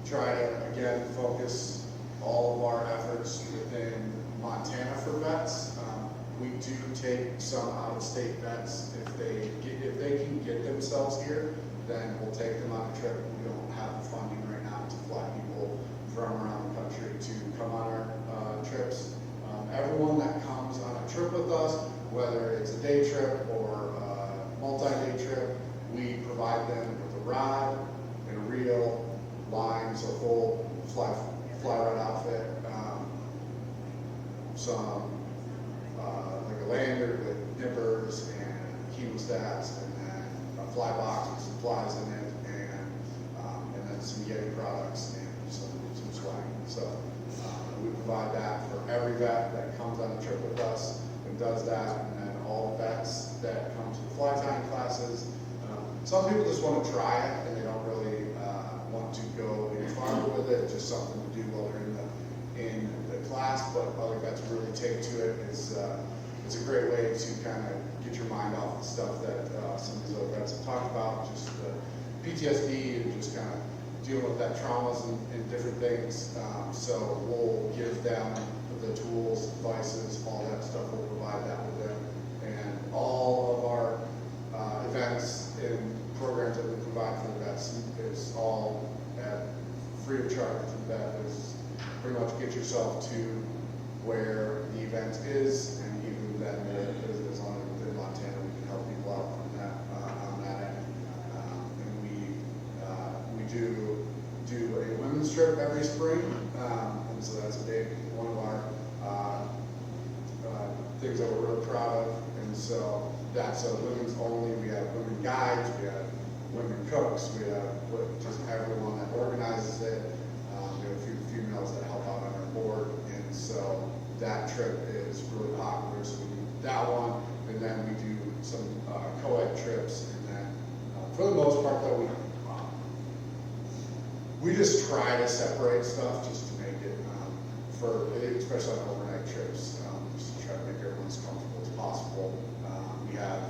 try to, again, focus all of our efforts within Montana for vets. We do take some out-of-state vets. If they can get themselves here, then we'll take them on a trip. We don't have the funding right now to fly people from around the country to come on our trips. Everyone that comes on a trip with us, whether it's a day trip or a multi-day trip, we provide them with a rod and a reel, lines, a full fly rod outfit, some like a lanyard with nippers and hemostats, and then a fly box with some flies in it, and then some Yeti products and some swag. So we provide that for every vet that comes on a trip with us and does that, and then all the vets that come to the fly tying classes. Some people just want to try it and they don't really want to go any farther with it. It's just something to do while they're in the class, but other vets really take to it. It's a great way to kind of get your mind off the stuff that some of these other vets have talked about, just PTSD and just kind of dealing with that traumas and different things. So we'll give them the tools, devices, all that stuff. We'll provide that with them. And all of our events and programs that we provide for the vets is all at free of charge. That is pretty much get yourself to where the event is, and even then, as long as within Montana, we can help people out from that on that end. And we do a women's trip every spring, and so that's a big one of our things that we're really proud of. And so that's a women's only. We have women guides, we have women cooks, we have just everyone that organizes it. We have a few females that help out on our board, and so that trip is really popular. So we do that one, and then we do some co-ed trips, and then for the most part, though, we just try to separate stuff just to make it especially on overnight trips, just to try to make everyone as comfortable as possible. We have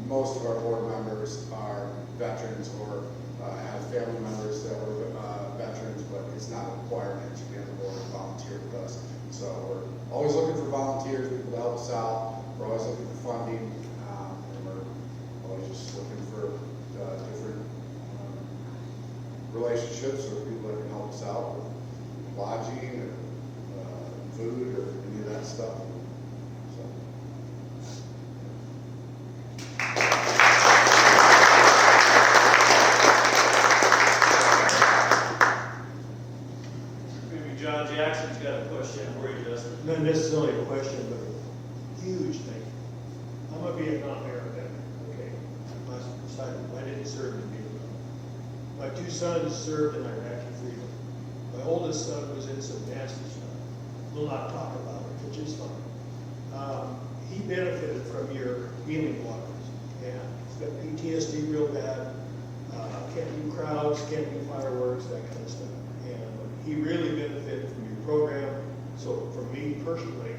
most of our board members are veterans or have family members that were veterans, but it's not a requirement to be on the board and volunteer with us. So we're always looking for volunteers, people to help us out. We're always looking for funding, and we're always just looking for different relationships or people that can help us out with lodging or food or any of that stuff. John Jackson's got a question for you, Justin. Not necessarily a question, but a huge thing. I'm a Vietnam era veteran, okay? I didn't serve in Vietnam. My 2 sons served in Iraqi freedom. My oldest son was in some nasty stuff. We'll not talk about it, which is fine. He benefited from your healing waters, and he's got PTSD real bad. Can't do crowds, can't do fireworks, that kind of stuff. And he really benefited from your program. So for me personally,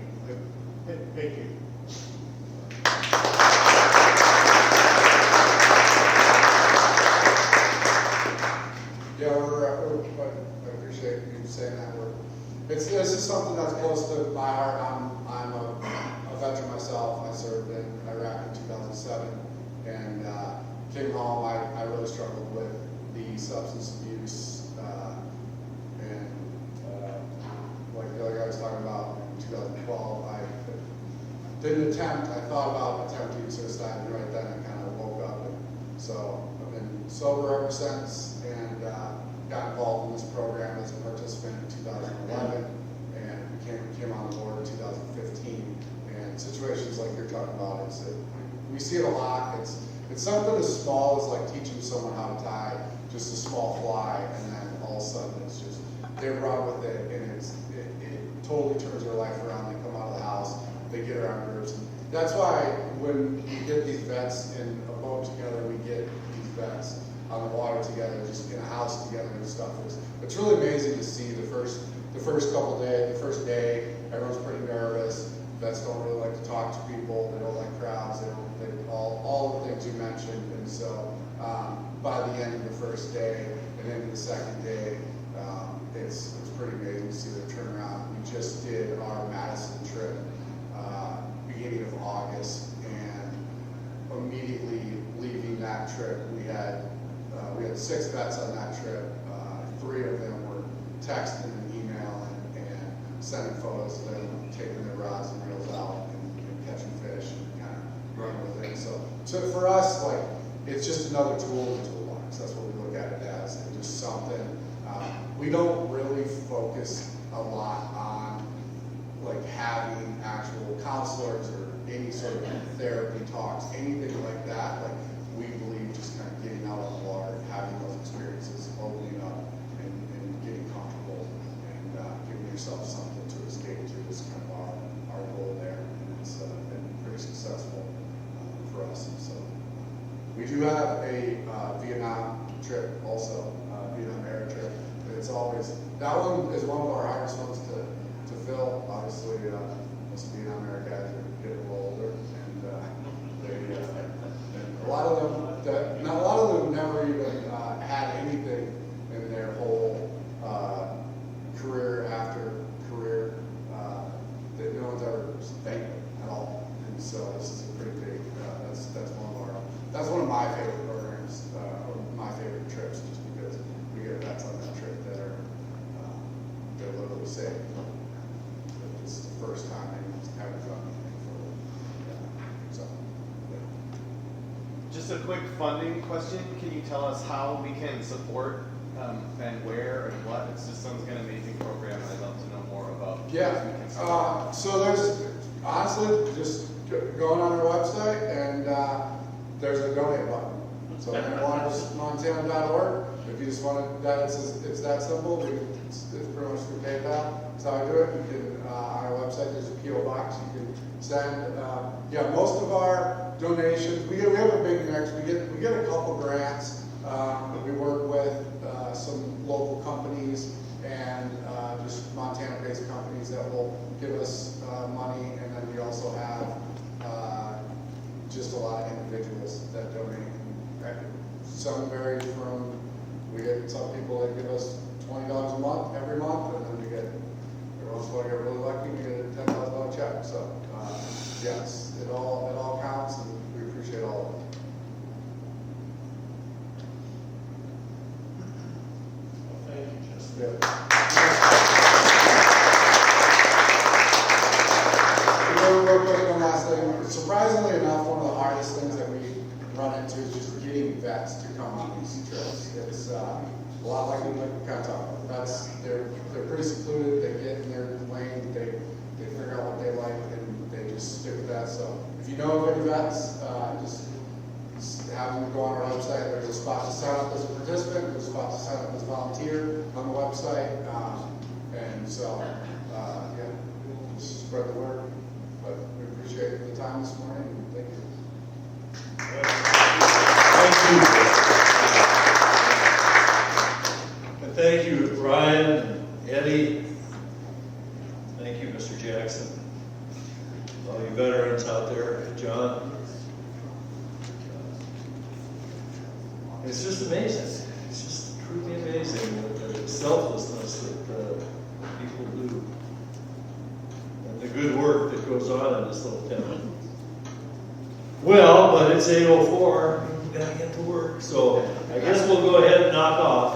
thank you. Yeah, I appreciate you saying that. This is something that's close to my heart. I'm a veteran myself. I served in Iraq in 2007, and came home. I really struggled with the substance abuse, and like the other guy was talking about in 2012, I didn't attempt. I thought about attempting suicide, and right then I kind of woke up. And so I've been sober ever since, and got involved in this program as a participant in 2011, and came on board in 2015. And situations like you're talking about, we see it a lot. It's something as small as like teaching someone how to tie just a small fly, and then all of a sudden it's just they run with it, and it totally turns their life around. They come out of the house, they get around groups, and that's why when we get these vets in a boat together, we get these vets on the water together, just in a house together and stuff. It's really amazing to see the first couple days, the first day, everyone's pretty nervous. vets don't really like to talk to people, they don't like crowds, all the things you mentioned. And so by the end of the first day and into the second day, it's pretty amazing to see the turnaround. We just did our Madison trip beginning of August, and immediately leaving that trip, we had 6 vets on that trip. 3 of them were texting and emailing and sending photos of them taking their rods and reels out and catching fish and kind of running with it. So for us, like, it's just another tool in the toolbox. That's what we look at it as, and just something. We don't really focus a lot on like having actual counselors or any sort of therapy talks, anything like that. Like, we believe just kind of getting out on the water, having those experiences, opening up and getting comfortable and giving yourself something to escape to is kind of our goal there. And it's been pretty successful for us. And so we do have a Vietnam trip also, Vietnam era trip. It's always, that one is one of our hardest ones to fill. Obviously, most Vietnam era guys are getting a little older, and a lot of them never even had anything in their whole career after career that no one's ever thanked them at all. And so this is a pretty big. That's one of my favorite programs, or my favorite trips, just because we get vets on that trip that are they're literally sick. It's the first time anyone's ever done anything for them. So, yeah. Just a quick funding question. Can you tell us how we can support and where and what? It just sounds like an amazing program. I'd love to know more about. Yeah. So there's honestly just going on our website and there's a donate button. So watersmontana.org. If you just want to, it's that simple. It's pretty much through PayPal. That's how I do it. You can on our website there's a PO box you can send. Most of our donations we have a big mix. We get a couple grants that we work with some local companies and just Montana-based companies that will give us money, and then we also have just a lot of individuals that donate. Some vary from, we get some people that give us $20 a month every month, and then we get, every once in a while we get really lucky, we get a $10,000 check. So yes, it all counts, and we appreciate all of it. Thank you, Justin. Real quick, one last thing. Surprisingly enough, one of the hardest things that we run into is just getting vets to come on these trips. It's a lot like we kind of talk about. Vets, they're pretty secluded. They get in their lane. They figure out what they like, and they just stick with that. So if you know of any vets, just have them go on our website. There's a spot to sign up as a participant. There's a spot to sign up as a volunteer on the website. And so, just spread the word. But we appreciate the time this morning, and thank you. Thank you. And thank you, Ryan and Eddie. Thank you, Mr. Jackson. All you veterans out there, John. It's just amazing. It's just truly amazing the selflessness that people do. And the good work that goes on in this little town. Well, but it's 8:04. We gotta get to work. So I guess we'll go ahead and knock off.